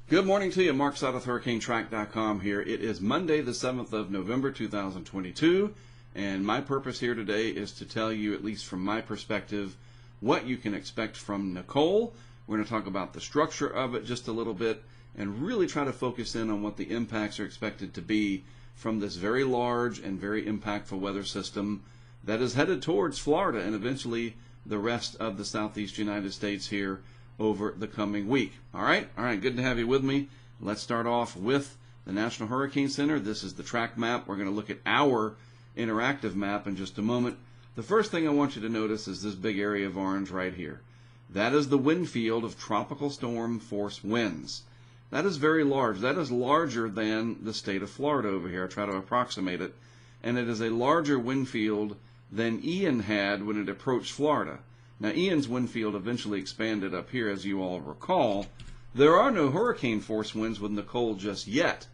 Good morning to you. Mark Sott with HurricaneTrack.com here. It is Monday, the 7th of November, 2022, and my purpose here today is to tell you, at least from my perspective, what you can expect from Nicole. We're going to talk about the structure of it just a little bit and really try to focus in on what the impacts are expected to be from this very large and very impactful weather system that is headed towards Florida and eventually the rest of the southeast United States here over the coming week. All right, good to have you with me. Let's start off with the National Hurricane Center. This is the track map. We're going to look at our interactive map in just a moment. The first thing I want you to notice is this big area of orange right here. That is the wind field of tropical storm force winds. That is very large. That is larger than the state of Florida over here. I try to approximate it. And it is a larger wind field than Ian had when it approached Florida. Now, Ian's wind field eventually expanded up here, as you all recall. There are no hurricane force winds with Nicole just yet.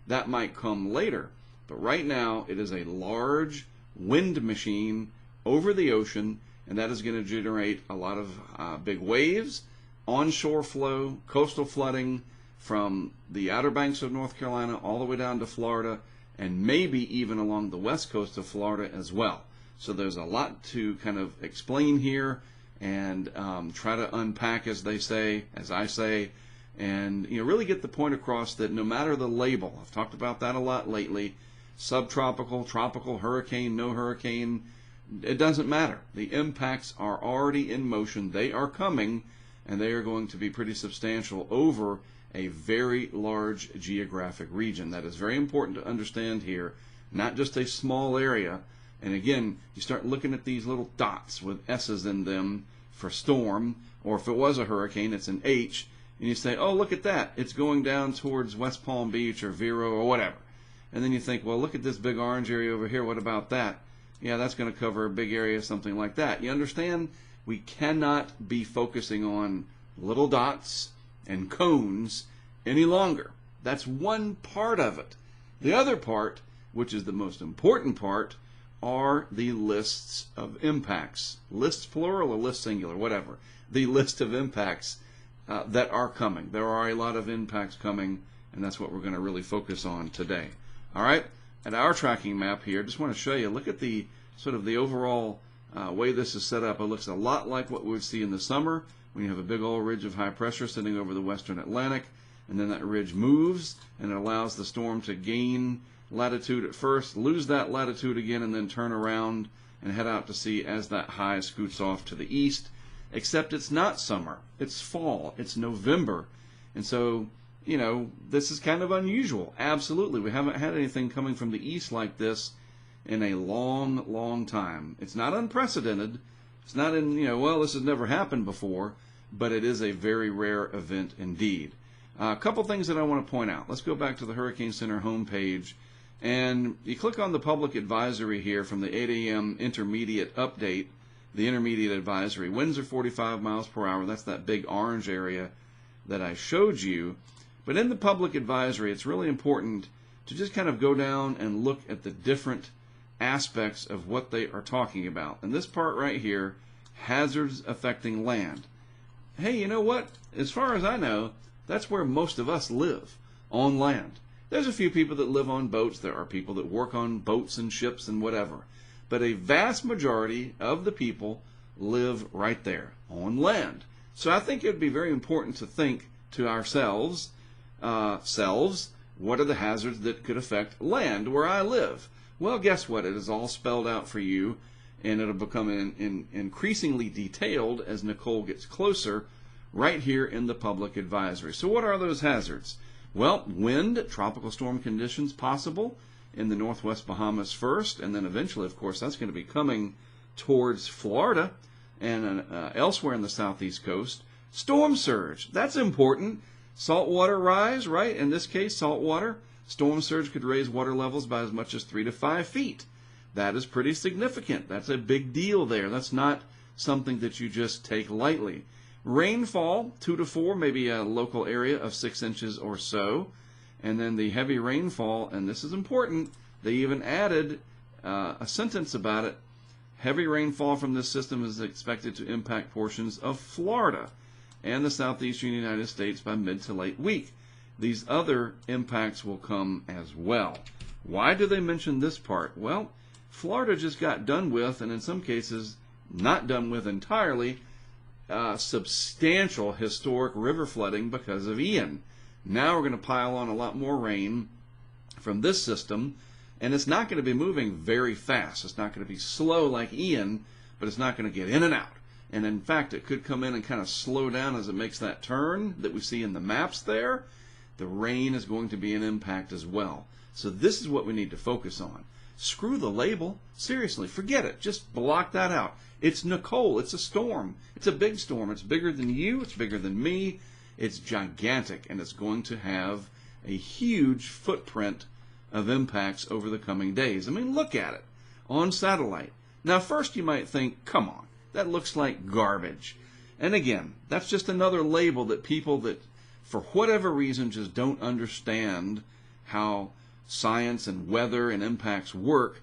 That might come later. But right now, it is a large wind machine over the ocean, and that is going to generate a lot of big waves, onshore flow, coastal flooding from the Outer Banks of North Carolina all the way down to Florida, and maybe even along the west coast of Florida as well. So there's a lot to kind of explain here and try to unpack, as they say, as I say, and really get the point across that no matter the label, I've talked about that a lot lately, subtropical, tropical, hurricane, no hurricane, it doesn't matter. The impacts are already in motion. They are coming, and they are going to be pretty substantial over a very large geographic region. That is very important to understand here, not just a small area. And again, you start looking at these little dots with S's in them for storm, or if it was a hurricane, it's an H, and you say, oh, look at that. It's going down towards West Palm Beach or Vero or whatever. And then you think, well, look at this big orange area over here. What about that? Yeah, that's going to cover a big area, something like that. You understand? We cannot be focusing on little dots and cones any longer. That's one part of it. The other part, which is the most important part, are the lists of impacts. Lists plural or list singular, whatever. The list of impacts that are coming. There are a lot of impacts coming, and that's what we're going to really focus on today. All right, at our tracking map here, just want to show you, look at the sort of the overall way this is set up. It looks a lot like what we would see in the summer when you have a big old ridge of high pressure sitting over the western Atlantic, and then that ridge moves, and it allows the storm to gain latitude at first, lose that latitude again, and then turn around and head out to sea as that high scoots off to the east. Except it's not summer, it's fall, it's November. And so, this is kind of unusual. Absolutely. We haven't had anything coming from the east like this in a long, long time. It's not unprecedented. It's not in, well, this has never happened before, but it is a very rare event indeed. A couple things that I want to point out. Let's go back to the Hurricane Center homepage. And you click on the public advisory here from the 8 a.m. intermediate update, the intermediate advisory. Winds are 45 miles per hour. That's that big orange area that I showed you. But in the public advisory, it's really important to just kind of go down and look at the different aspects of what they are talking about. And this part right here, hazards affecting land. Hey, you know what? As far as I know, that's where most of us live, on land. There's a few people that live on boats. There are people that work on boats and ships and whatever. But a vast majority of the people live right there on land. So I think it would be very important to think to ourselves, what are the hazards that could affect land where I live? Well, guess what? It is all spelled out for you, and it'll become increasingly detailed as Nicole gets closer right here in the public advisory. So what are those hazards? Well, wind, tropical storm conditions possible in the northwest Bahamas first, and then eventually, of course, that's going to be coming towards Florida and elsewhere in the southeast coast. Storm surge, that's important. Saltwater rise, right? In this case, saltwater. Storm surge could raise water levels by as much as 3 to 5 feet. That is pretty significant. That's a big deal there. That's not something that you just take lightly. Rainfall, 2 to 4, maybe a local area of 6 inches or so. And then the heavy rainfall, and this is important, they even added a sentence about it. Heavy rainfall from this system is expected to impact portions of Florida and the southeastern United States by mid to late week. these other impacts will come as well. Why do they mention this part? Well, Florida just got done with, and in some cases not done with entirely, substantial historic river flooding because of Ian. Now we're going to pile on a lot more rain from this system, and it's not going to be moving very fast. It's not going to be slow like Ian, but it's not going to get in and out. And in fact, it could come in and kind of slow down as it makes that turn that we see in the maps there. The rain is going to be an impact as well. So this is what we need to focus on. Screw the label. Seriously, forget it. Just block that out. It's Nicole. It's a storm. It's a big storm. It's bigger than you. It's bigger than me. It's gigantic, and it's going to have a huge footprint of impacts over the coming days. I mean, look at it on satellite. Now, first you might think, come on, that looks like garbage. And again, that's just another label that people that, for whatever reason, just don't understand how science and weather and impacts work.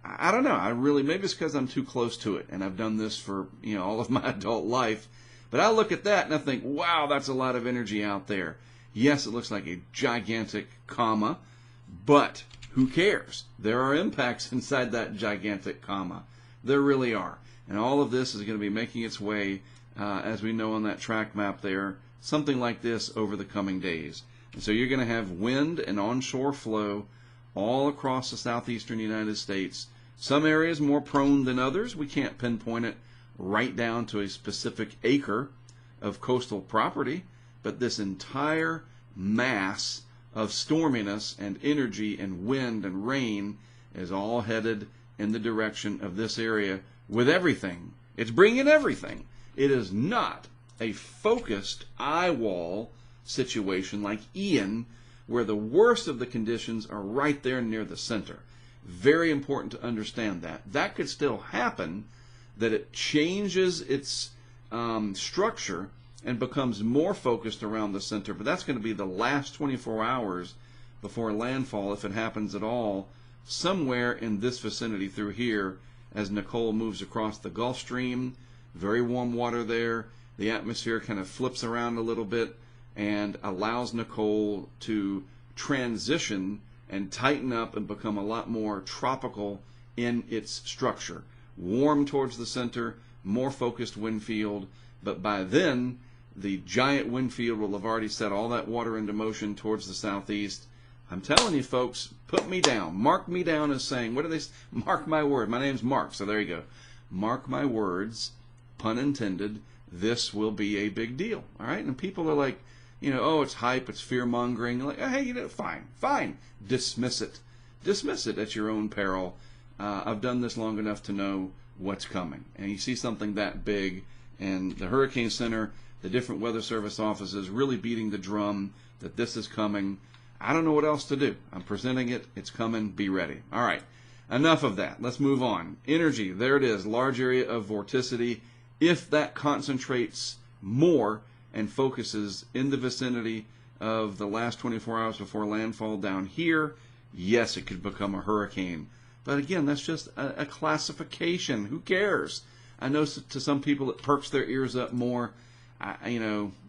I don't know. Maybe it's because I'm too close to it, and I've done this for all of my adult life. But I look at that and I think, wow, that's a lot of energy out there. Yes, it looks like a gigantic comma, but who cares? There are impacts inside that gigantic comma. There really are. And all of this is going to be making its way, as we know on that track map there, something like this over the coming days. And so you're going to have wind and onshore flow all across the southeastern United States. Some areas more prone than others. We can't pinpoint it right down to a specific acre of coastal property, but this entire mass of storminess and energy and wind and rain is all headed in the direction of this area with everything. It's bringing everything. It is not a focused eye wall situation like Ian, where the worst of the conditions are right there near the center. Very important to understand that. That could still happen, that it changes its structure and becomes more focused around the center, but that's going to be the last 24 hours before landfall, if it happens at all, somewhere in this vicinity through here as Nicole moves across the Gulf Stream. Very warm water there. The atmosphere kind of flips around a little bit and allows Nicole to transition and tighten up and become a lot more tropical in its structure. Warm towards the center, more focused wind field, but by then the giant wind field will have already set all that water into motion towards the southeast. I'm telling you folks, put me down. Mark me down as saying, what do they say? Mark my word. My name's Mark, so there you go. Mark my words, pun intended, this will be a big deal. All right? And people are like, oh, it's hype, it's fear-mongering. Like, hey, fine. Dismiss it. Dismiss it at your own peril. I've done this long enough to know what's coming. And you see something that big, and the Hurricane Center, the different Weather Service offices really beating the drum that this is coming. I don't know what else to do. I'm presenting it. It's coming. Be ready. All right. Enough of that. Let's move on. Energy. There it is. Large area of vorticity. If that concentrates more and focuses in the vicinity of the last 24 hours before landfall down here, yes, it could become a hurricane. But again, that's just a classification. Who cares? I know to some people it perks their ears up more.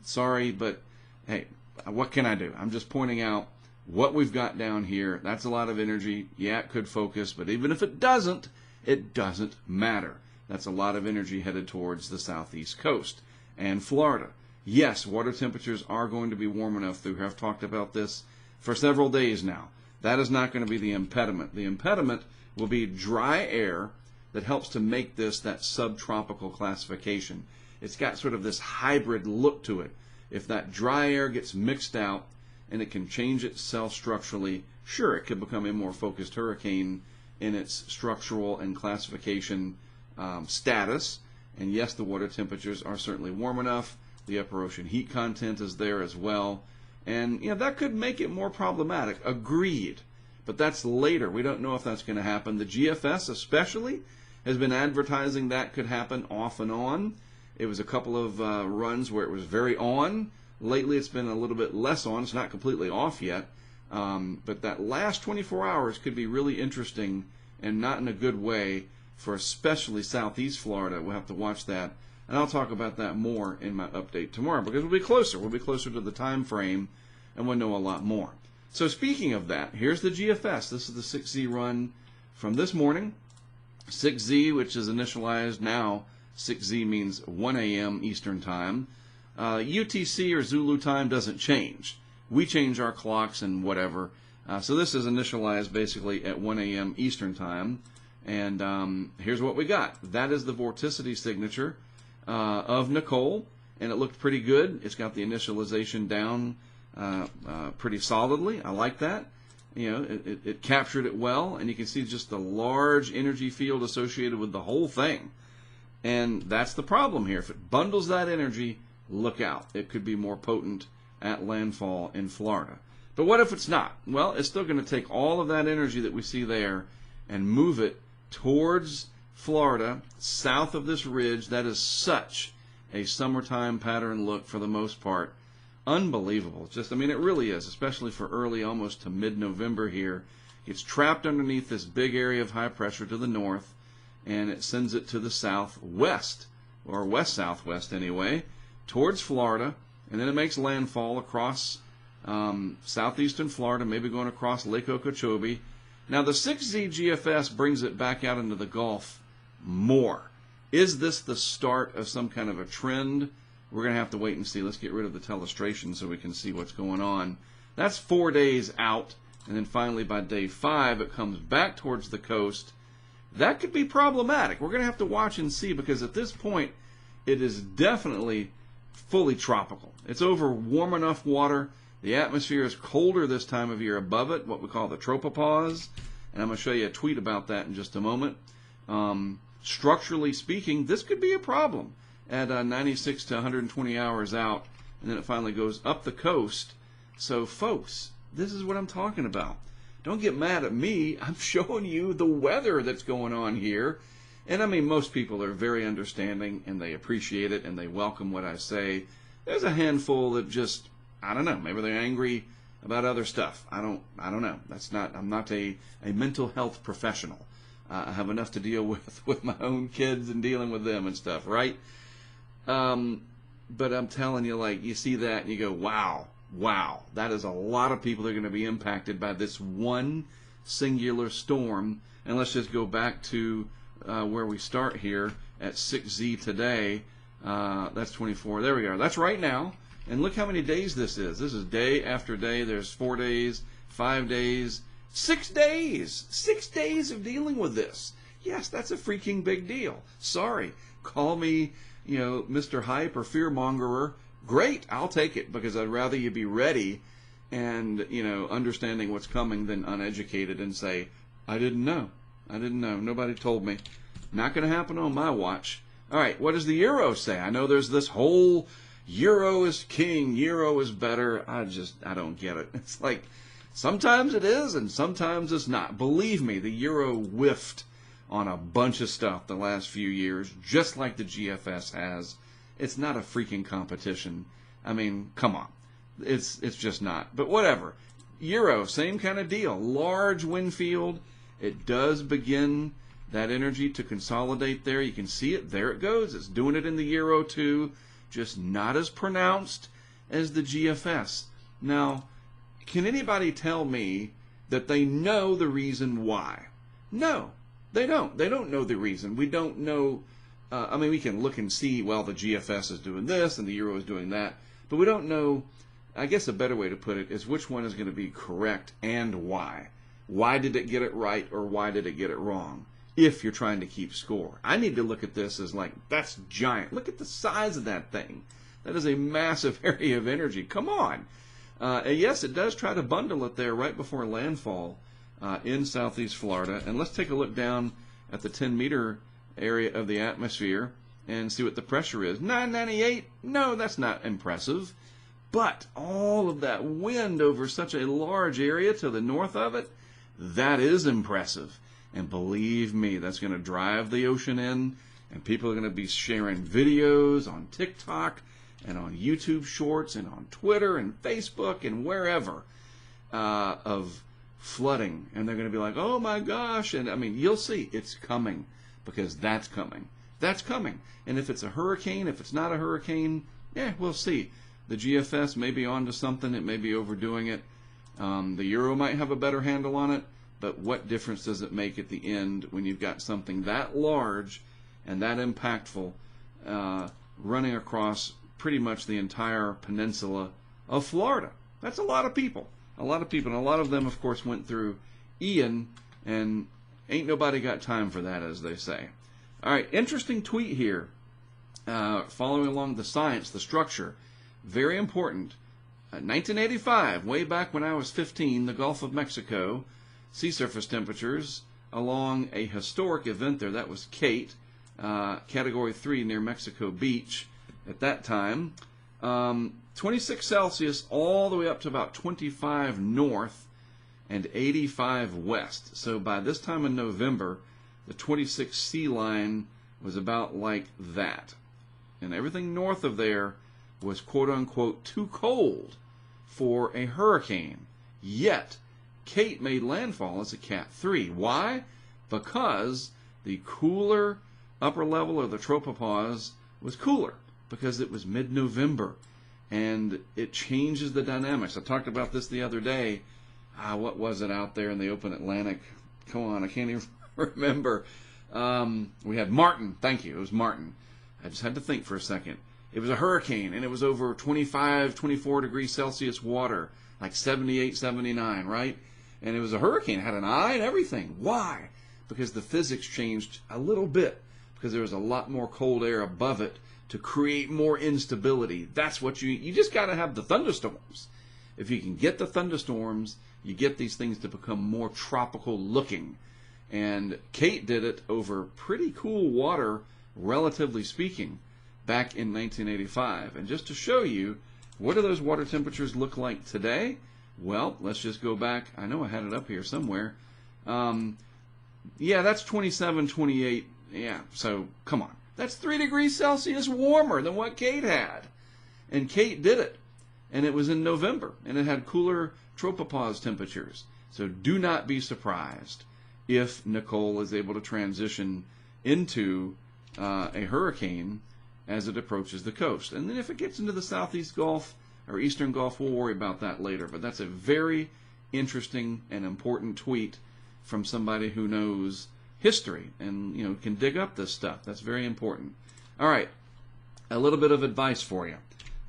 Sorry, but hey, what can I do? I'm just pointing out what we've got down here. That's a lot of energy. Yeah, it could focus, but even if it doesn't matter. That's a lot of energy headed towards the southeast coast and Florida. Yes, water temperatures are going to be warm enough through here. I've talked about this for several days now. That is not going to be the impediment. The impediment will be dry air that helps to make this that subtropical classification. It's got sort of this hybrid look to it. If that dry air gets mixed out and it can change itself structurally, sure, it could become a more focused hurricane in its structural and classification status. And yes, the water temperatures are certainly warm enough. The upper ocean heat content is there as well. And that could make it more problematic. Agreed. But that's later. We don't know if that's going to happen. The GFS especially has been advertising that could happen off and on. It was a couple of runs where it was very on. Lately it's been a little bit less on. It's not completely off yet. But that last 24 hours could be really interesting and not in a good way for especially southeast Florida. We'll have to watch that. And I'll talk about that more in my update tomorrow because we'll be closer. We'll be closer to the time frame and we'll know a lot more. So speaking of that, here's the GFS. This is the 6Z run from this morning. 6Z, which is initialized now. 6Z means 1 a.m. Eastern Time. UTC or Zulu time doesn't change. We change our clocks and whatever. So this is initialized basically at 1 a.m. Eastern Time. And here's what we got. That is the vorticity signature of Nicole. And it looked pretty good. It's got the initialization down pretty solidly. I like that. You know, it captured it well. And you can see just the large energy field associated with the whole thing. And that's the problem here. If it bundles that energy, look out. It could be more potent at landfall in Florida. But what if it's not? Well, it's still going to take all of that energy that we see there and move it towards Florida, south of this ridge. That is such a summertime pattern look for the most part. Unbelievable. Just, I mean, it really is, especially for early, almost to mid-November here. It's trapped underneath this big area of high pressure to the north, and it sends it to the southwest, or west-southwest anyway, towards Florida, and then it makes landfall across southeastern Florida, maybe going across Lake Okeechobee. Now, the 6Z GFS brings it back out into the Gulf more. Is this the start of some kind of a trend? We're going to have to wait and see. Let's get rid of the telestration so we can see what's going on. That's 4 days out, and then finally by day 5, it comes back towards the coast. That could be problematic. We're going to have to watch and see, because at this point, it is definitely fully tropical. It's over warm enough water. The atmosphere is colder this time of year above it, what we call the tropopause. And I'm going to show you a tweet about that in just a moment. Structurally speaking, this could be a problem at 96 to 120 hours out, and then it finally goes up the coast. So, folks, this is what I'm talking about. Don't get mad at me. I'm showing you the weather that's going on here. And, I mean, most people are very understanding, and they appreciate it, and they welcome what I say. There's a handful that just, I don't know, maybe they're angry about other stuff. I don't know. I'm not a mental health professional. I have enough to deal with my own kids and dealing with them and stuff, right? But I'm telling you, like, you see that and you go, wow, that is a lot of people that are going to be impacted by this one singular storm. And let's just go back to where we start here at 6Z today. That's 24. There we are. That's right now. And look how many days this is. This is day after day. There's 4 days, 5 days, 6 days. 6 days of dealing with this. Yes, that's a freaking big deal. Sorry. Call me, Mr. Hype or Fearmongerer. Great. I'll take it, because I'd rather you be ready and, understanding what's coming than uneducated and say, I didn't know. Nobody told me. Not going to happen on my watch. All right. What does the Euro say? I know there's this whole Euro is king, Euro is better. I don't get it. It's like, sometimes it is and sometimes it's not. Believe me, the Euro whiffed on a bunch of stuff the last few years, just like the GFS has. It's not a freaking competition. I mean, come on. It's just not. But whatever. Euro, same kind of deal. Large wind field. It does begin that energy to consolidate there. You can see it. There it goes. It's doing it in the Euro too. Just not as pronounced as the GFS. Now, can anybody tell me that they know the reason why? No, they don't. They don't know the reason. We don't know. We can look and see, well, the GFS is doing this and the Euro is doing that. But we don't know, I guess a better way to put it is which one is going to be correct and why. Why did it get it right or why did it get it wrong? If you're trying to keep score. I need to look at this as like, that's giant. Look at the size of that thing. That is a massive area of energy. Come on. And yes, it does try to bundle it there right before landfall in southeast Florida. And let's take a look down at the 10-meter area of the atmosphere and see what the pressure is. 998? No, that's not impressive. But all of that wind over such a large area to the north of it, that is impressive. And believe me, that's going to drive the ocean in, and people are going to be sharing videos on TikTok and on YouTube Shorts and on Twitter and Facebook and wherever of flooding. And they're going to be like, oh my gosh. And I mean, you'll see it's coming, because that's coming. That's coming. And if it's a hurricane, if it's not a hurricane, we'll see. the GFS may be onto something. It may be overdoing it. The Euro might have a better handle on it, but what difference does it make at the end when you've got something that large and that impactful running across pretty much the entire peninsula of Florida? That's a lot of people. A lot of people. And a lot of them, of course, went through Ian, and ain't nobody got time for that, as they say. All right, interesting tweet here. Following along the science, the structure, very important. 1985, way back when I was 15, the Gulf of Mexico, sea surface temperatures along a historic event there. That was Kate, Category 3 near Mexico Beach at that time. 26 Celsius all the way up to about 25 north and 85 west. So by this time in November, the 26 sea line was about like that. And everything north of there was quote-unquote too cold for a hurricane. Yet, Kate made landfall as a Cat 3. Why? Because the cooler upper level of the tropopause was cooler, because it was mid-November, and it changes the dynamics. I talked about this the other day. What was it out there in the open Atlantic? Come on, I can't even remember. We had Martin. Thank you. It was Martin. I just had to think for a second. It was a hurricane, and it was over 25, 24 degrees Celsius water, like 78, 79, right? And it was a hurricane. It had an eye and everything. Why? Because the physics changed a little bit, because there was a lot more cold air above it to create more instability. That's what you just got to have the thunderstorms. If you can get the thunderstorms, you get these things to become more tropical looking. And Kate did it over pretty cool water, relatively speaking, back in 1985. And just to show you, what do those water temperatures look like today? Well, let's just go back. I know I had it up here somewhere. Yeah, that's 27, 28. Yeah, so come on. That's 3 degrees Celsius warmer than what Kate had. And Kate did it. And it was in November. And it had cooler tropopause temperatures. So do not be surprised if Nicole is able to transition into a hurricane as it approaches the coast. And then if it gets into the Southeast Gulf or Eastern Gulf, we'll worry about that later. But that's a very interesting and important tweet from somebody who knows history and can dig up this stuff. That's very important. All right, a little bit of advice for you.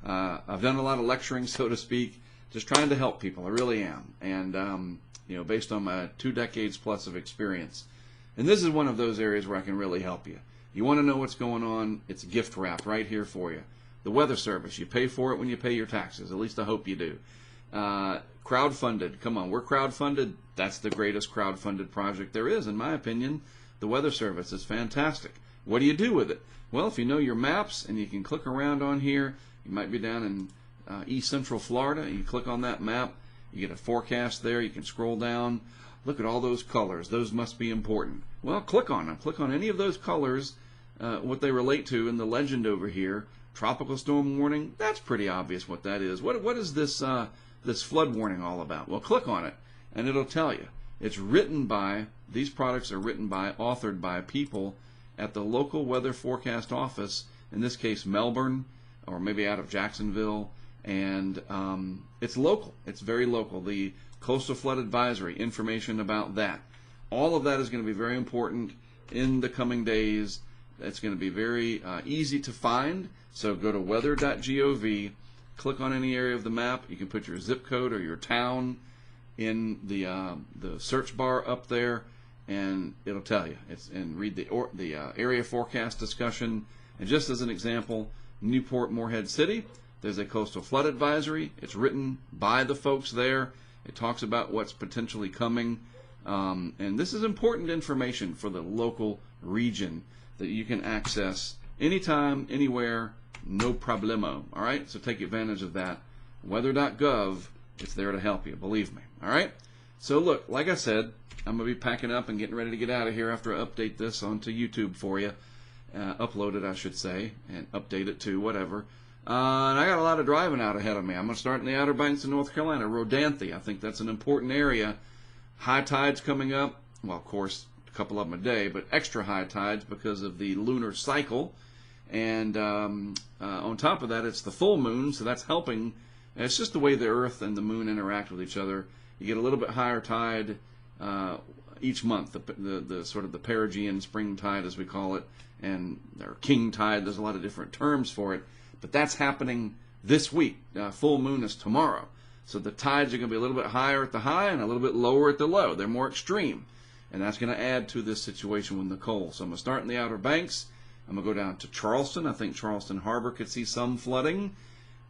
I've done a lot of lecturing, so to speak, just trying to help people. I really am. And based on my 2 decades plus of experience. And this is one of those areas where I can really help you. You want to know what's going on? It's gift wrap right here for you. The Weather Service. You pay for it when you pay your taxes. At least I hope you do. Crowdfunded. Come on, we're crowdfunded. That's the greatest crowdfunded project there is, in my opinion. The Weather Service is fantastic. What do you do with it? Well, if you know your maps and you can click around on here, you might be down in East Central Florida, and you click on that map, you get a forecast there, you can scroll down, look at all those colors, those must be important. Well, click on them. Click on any of those colors, what they relate to in the legend over here. Tropical storm warning, that's pretty obvious what that is. What is this this flood warning all about? Well, click on it, and it'll tell you. It's written by, these products are written by, authored by people at the local weather forecast office, in this case Melbourne, or maybe out of Jacksonville, and it's local. It's very local. The Coastal Flood Advisory, information about that. All of that is going to be very important in the coming days. It's going to be very easy to find. So go to weather.gov, click on any area of the map. You can put your zip code or your town in the search bar up there, and it'll tell you. And read the area forecast discussion. And just as an example, Newport Morehead City, there's a coastal flood advisory. It's written by the folks there. It talks about what's potentially coming. And this is important information for the local region that you can access anytime, anywhere, no problemo. All right? So take advantage of that. Weather.gov, it's there to help you, believe me. All right? So look, like I said, I'm going to be packing up and getting ready to get out of here after I update this onto YouTube for you. Upload it, I should say, and update it too, whatever. And I got a lot of driving out ahead of me. I'm going to start in the Outer Banks of North Carolina, Rodanthe. I think that's an important area. High tides coming up. Well, of course, a couple of them a day, but extra high tides because of the lunar cycle. And on top of that, it's the full moon, so that's helping. And it's just the way the Earth and the moon interact with each other. You get a little bit higher tide each month, the sort of the perigean spring tide, as we call it, and or king tide. There's a lot of different terms for it, but that's happening this week. Full moon is tomorrow, so the tides are going to be a little bit higher at the high and a little bit lower at the low. They're more extreme, and that's going to add to this situation with Nicole. So I'm going to start in the Outer Banks. I'm going to go down to Charleston. I think Charleston Harbor could see some flooding.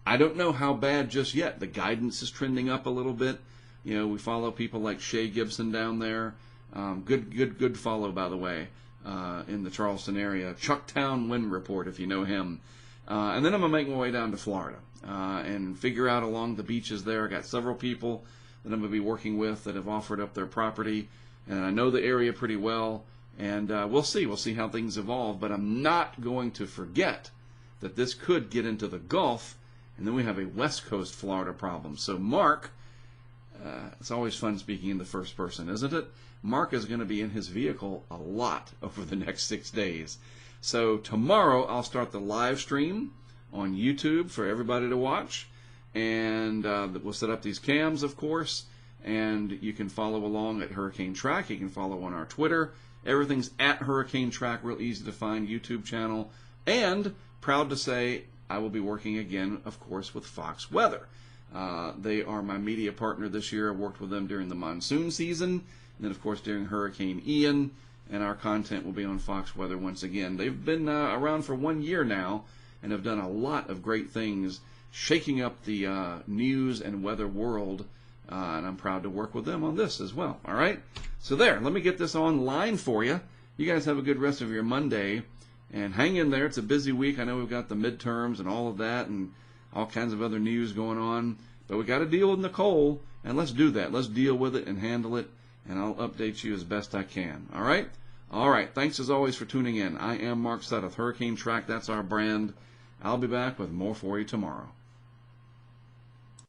I don't know how bad just yet. The guidance is trending up a little bit. You know, we follow people like Shay Gibson down there. Good follow, by the way, in the Charleston area. Chucktown Wind Report, if you know him. And then I'm going to make my way down to Florida and figure out along the beaches there. I got several people that I'm going to be working with that have offered up their property, and I know the area pretty well. And we'll see how things evolve. But I'm not going to forget that this could get into the Gulf, and then we have a West Coast Florida problem. So Mark, it's always fun speaking in the first person, isn't it? Mark is going to be in his vehicle a lot over the next 6 days. So tomorrow I'll start the live stream on YouTube for everybody to watch. And we'll set up these cams, of course. And you can follow along at HurricaneTrack. You can follow on our Twitter. Everything's at HurricaneTrack, real easy to find YouTube channel. And proud to say I will be working again, of course, with Fox Weather. They are my media partner this year. I worked with them during the monsoon season, and then, of course, during Hurricane Ian, and our content will be on Fox Weather once again. They've been around for 1 year now and have done a lot of great things, shaking up the news and weather world, and I'm proud to work with them on this as well. All right? So there, let me get this online for you. You guys have a good rest of your Monday, and hang in there. It's a busy week. I know we've got the midterms and all of that and all kinds of other news going on, but we got to deal with Nicole, and let's do that. Let's deal with it and handle it, and I'll update you as best I can. All right? All right. Thanks as always for tuning in. I am Mark Sudduth, HurricaneTrack. That's our brand. I'll be back with more for you tomorrow.